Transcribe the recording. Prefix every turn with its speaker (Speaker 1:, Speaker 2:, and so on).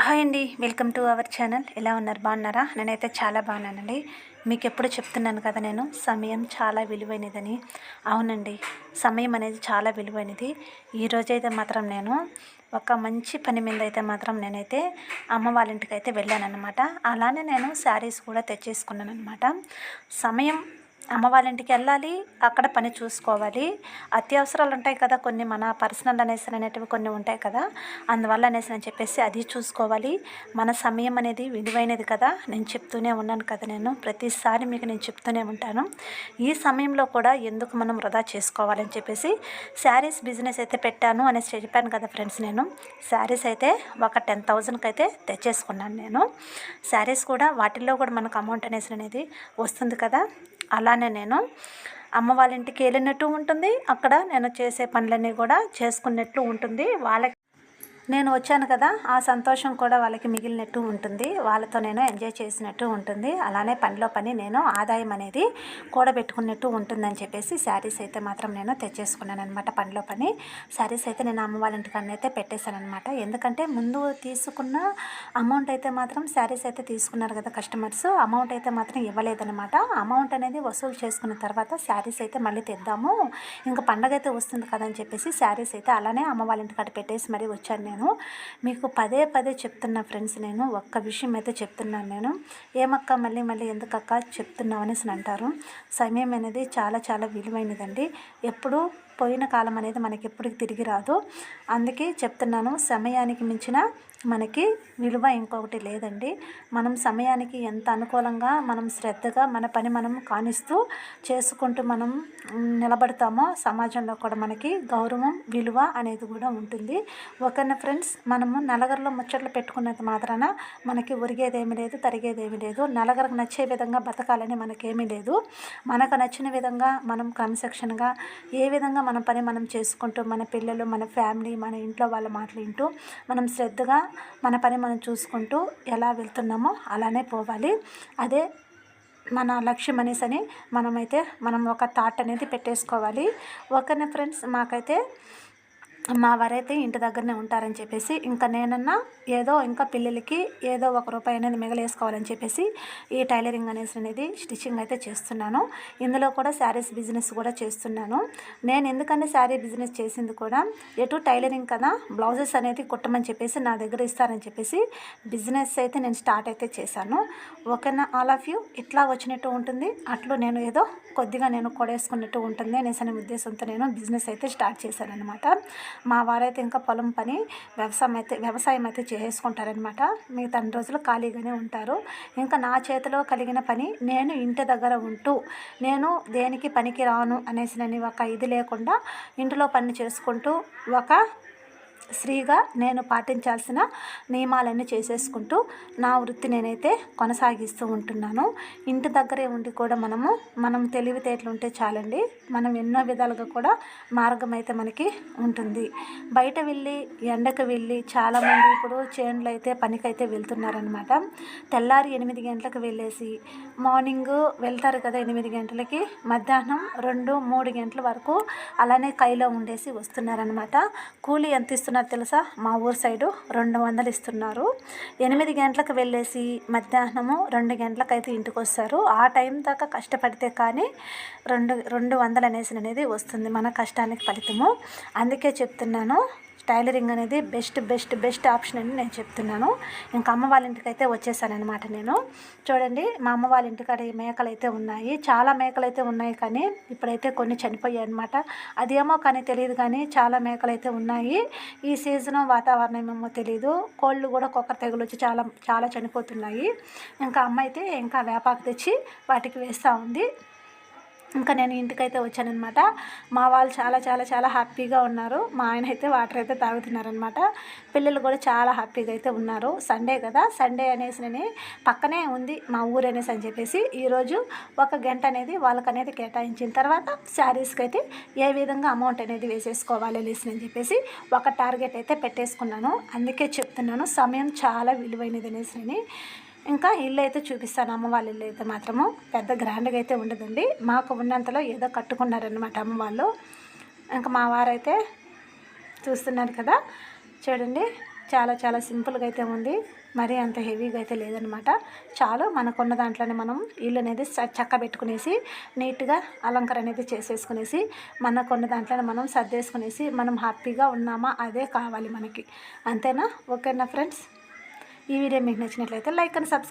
Speaker 1: Hi అండి, welcome to our channel. ఎలా ఉన్నారు? బాగున్నారా? నేనైతే చాలా బాగున్నానండి. మీకు ఎప్పుడు చెప్తున్నాను కదా, నేను సమయం చాలా విలువైనదని. అవునండి, సమయం అనేది చాలా విలువైనది. ఈరోజైతే మాత్రం నేను ఒక మంచి పని మీద అయితే మాత్రం నేనైతే అమ్మ వాళ్ళ ఇంటికి అయితే వెళ్ళానన్నమాట. అలానే నేను శారీస్ కూడా తెచ్చేసుకున్నాను అనమాట. సమయం అమ్మ వాళ్ళ ఇంటికి వెళ్ళాలి, అక్కడ పని చూసుకోవాలి. అత్యవసరాలు ఉంటాయి కదా కొన్ని, మన పర్సనల్ అనేటివి కొన్ని ఉంటాయి కదా, అందువల్ల అని చెప్పేసి అది చూసుకోవాలి. మన సమయం అనేది విలువైనది కదా, నేను చెప్తూనే ఉన్నాను కదా, నేను ప్రతిసారి మీకు నేను చెప్తూనే ఉంటాను. ఈ సమయంలో కూడా ఎందుకు మనం వృధా చేసుకోవాలని చెప్పేసి శారీస్ బిజినెస్ అయితే పెట్టాను అనేసి చెప్పాను కదా ఫ్రెండ్స్. నేను శారీస్ అయితే ఒక 10,000కి అయితే తెచ్చేసుకున్నాను నేను. శారీస్ కూడా వాటిల్లో కూడా మనకు అమౌంట్ అనేది వస్తుంది కదా. అలానే నేను అమ్మ వాళ్ళ ఇంటికి వెళ్ళినట్టు ఉంటుంది, అక్కడ నేను చేసే పనులన్నీ కూడా చేసుకున్నట్లు ఉంటుంది. వాళ్ళకి నేను వచ్చాను కదా, ఆ సంతోషం కూడా వాళ్ళకి మిగిలినట్టు ఉంటుంది, వాళ్ళతో నేను ఎంజాయ్ చేసినట్టు ఉంటుంది. అలానే పనిలో పని నేను ఆదాయం అనేది కూడబెట్టుకున్నట్టు ఉంటుందని చెప్పేసి శారీస్ అయితే మాత్రం నేను తెచ్చేసుకున్నాను అనమాట. పనిలో పని శారీస్ అయితే నేను అమ్మ వాళ్ళ ఇంటికన్నా అయితే పెట్టేశాను అనమాట. ఎందుకంటే ముందు తీసుకున్న అమౌంట్ అయితే మాత్రం శారీస్ అయితే తీసుకున్నారు కదా కస్టమర్స్, అమౌంట్ అయితే మాత్రం ఇవ్వలేదన్నమాట. అమౌంట్ అనేది వసూలు చేసుకున్న తర్వాత శారీస్ అయితే మళ్ళీ తెద్దాము, ఇంకా పండగ అయితే వస్తుంది కదా అని చెప్పేసి శారీస్ అయితే అలానే అమ్మ వాళ్ళ ఇంటికాడ పెట్టేసి మరీ వచ్చాను. నేను మీకు పదే పదే చెప్తున్నా ఫ్రెండ్స్, నేను ఒక్క విషయం అయితే చెప్తున్నాను. నేను ఏమక్క మళ్ళీ ఎందుకక్క చెప్తున్నావు అనేసి అంటారు. సమయం అనేది చాలా చాలా విలువైనదండి. ఎప్పుడు పోయిన కాలం అనేది మనకి ఎప్పటికి తిరిగి రాదు. అందుకే చెప్తున్నాను, సమయానికి మించిన మనకి విలువ ఇంకొకటి లేదండి. మనం సమయానికి ఎంత అనుకూలంగా మనం శ్రద్ధగా మన పని మనం కానిస్తూ చేసుకుంటూ మనం నిలబడతామో సమాజంలో కూడా మనకి గౌరవం విలువ అనేది కూడా ఉంటుంది. ఓకేనా ఫ్రెండ్స్, మనము నలుగురిలో ముచ్చట్లు పెట్టుకున్నంత మాత్రాన మనకి ఒరిగేదేమీ లేదు, తరిగేదేమీ లేదు. నలుగురికి నచ్చే విధంగా బతకాలని మనకేమీ లేదు. మనకు నచ్చిన విధంగా మనం క్రమశిక్షణగా ఏ విధంగా మన పని మనం చేసుకుంటూ మన పిల్లలు మన ఫ్యామిలీ మన ఇంట్లో వాళ్ళ మాటలు వింటూ మనం శ్రద్ధగా మన పని మనం చూసుకుంటూ ఎలా వెళ్తున్నామో అలానే పోవాలి. అదే మన లక్ష్యం అనేసి మనం ఒక థాట్ అనేది పెట్టేసుకోవాలి. ఓకేనా ఫ్రెండ్స్, మాకైతే మా వారైతే ఇంటి దగ్గరనే ఉంటారని చెప్పేసి ఇంకా నేనన్నా ఏదో ఇంకా పిల్లలకి ఏదో ₹1 అనేది మిగలేసుకోవాలని చెప్పేసి ఈ టైలరింగ్ అనేది స్టిచ్చింగ్ అయితే చేస్తున్నాను. ఇందులో కూడా శారీస్ బిజినెస్ కూడా చేస్తున్నాను. నేను ఎందుకంటే శారీ బిజినెస్ చేసింది కూడా ఎటు టైలరింగ్ కదా, బ్లౌజెస్ అనేది కుట్టమని చెప్పేసి నా దగ్గర ఇస్తారని చెప్పేసి బిజినెస్ అయితే నేను స్టార్ట్ అయితే చేశాను. ఓకేనా ఆల్ ఆఫ్ యూ, ఇట్లా వచ్చినట్టు ఉంటుంది, అట్లు నేను ఏదో కొద్దిగా నేను కొడేసుకున్నట్టు ఉంటుంది అనేసి ఉద్దేశంతో నేను బిజినెస్ అయితే స్టార్ట్ చేశాను అనమాట. మా వారైతే ఇంకా పొలం పని వ్యవసాయం అయితే చేసుకుంటారనమాట. మిగతా అన్ని రోజులు ఖాళీగానే ఉంటారు. ఇంకా నా చేతిలో కలిగిన పని నేను ఇంటి దగ్గర ఉంటూ నేను దేనికి పనికి రాను అనేసి ఒక ఇది లేకుండా ఇంటిలో పని చేసుకుంటూ ఒక స్త్రీగా నేను పాటించాల్సిన నియమాలన్నీ చేసేసుకుంటూ నా వృత్తి నేనైతే కొనసాగిస్తూ ఉంటున్నాను. ఇంటి దగ్గరే ఉండి కూడా మనం తెలివితేటలు ఉంటే చాలండి, మనం ఎన్నో విధాలుగా కూడా మార్గం అయితే మనకి ఉంటుంది. బయట వెళ్ళి ఎండకు వెళ్ళి చాలామంది ఇప్పుడు చేనులు అయితే పనికైతే వెళ్తున్నారనమాట. తెల్లారి 8 గంటలకు వెళ్ళేసి మార్నింగ్ వెళ్తారు కదా 8 గంటలకి, మధ్యాహ్నం 2-3 గంటల వరకు అలానే కైలో ఉండేసి వస్తున్నారనమాట. కూలీ ఎంత ఇస్తున్నారు తెలుసా? మా ఊరు సైడు 200 ఇస్తున్నారు. 8 గంటలకు వెళ్ళేసి మధ్యాహ్నము 2 గంటలకు అయితే ఇంటికి వస్తారు. ఆ టైం దాకా కష్టపడితే కానీ 200 అనేది వస్తుంది మన కష్టానికి ఫలితము. అందుకే చెప్తున్నాను, టైలరింగ్ అనేది బెస్ట్ ఆప్షన్ అని నేను చెప్తున్నాను. ఇంకా అమ్మ వాళ్ళ ఇంటికి అయితే వచ్చేసాను అనమాట. నేను చూడండి, మా అమ్మ వాళ్ళ ఇంటికాడ మేకలు అయితే ఉన్నాయి, చాలా మేకలు అయితే ఉన్నాయి, కానీ ఇప్పుడైతే కొన్ని చనిపోయాయి అనమాట. అదేమో కానీ తెలియదు, కానీ చాలా మేకలు అయితే ఉన్నాయి. ఈ సీజను వాతావరణం ఏమో తెలియదు, కోళ్ళు కూడా కుక్క తెగులు వచ్చి చాలా చనిపోతున్నాయి. ఇంకా అమ్మ అయితే ఇంకా వేపాకు తెచ్చి వాటికి వేస్తూ ఉంది. ఇంకా నేను ఇంటికైతే వచ్చానమాట. మా వాళ్ళు చాలా హ్యాపీగా ఉన్నారు. మా ఆయన అయితే వాటర్ అయితే తాగుతున్నారనమాట. పిల్లలు కూడా చాలా హ్యాపీగా అయితే ఉన్నారు. సండే కదా, సండే అనేసి పక్కనే ఉంది మా ఊరు అనేసి అని చెప్పేసి ఈరోజు 1 గంట అనేది వాళ్ళకనేది కేటాయించిన తర్వాత శారీస్కి అయితే ఏ విధంగా అమౌంట్ అనేది వేసేసుకోవాలి అనేసి అని చెప్పేసి ఒక టార్గెట్ అయితే పెట్టేసుకున్నాను. అందుకే చెప్తున్నాను, సమయం చాలా విలువైనది అనేసి. ఇంకా ఇల్లు అయితే చూపిస్తాను. అమ్మ వాళ్ళ ఇల్లు అయితే మాత్రము పెద్ద గ్రాండ్గా అయితే ఉండదండి, మాకు ఉన్నంతలో ఏదో కట్టుకున్నారనమాట అమ్మ వాళ్ళు. ఇంకా మా వారైతే చూస్తున్నారు కదా, చూడండి చాలా చాలా సింపుల్గా అయితే ఉంది, మరీ అంత హెవీగా అయితే లేదనమాట. చాలు మనకున్న దాంట్లోనే మనం ఇల్లు అనేది చక్క పెట్టుకునేసి నీట్గా అలంకరణ అనేది చేసేసుకునేసి మనకున్న దాంట్లోనే మనం సర్దేసుకునేసి మనం హ్యాపీగా ఉన్నామా అదే కావాలి మనకి, అంతేనా? ఓకేనా ఫ్రెండ్స్? ఈ వీడియో మీకు నచ్చినట్లయితే లైక్ అండ్ సబ్స్క్రైబ్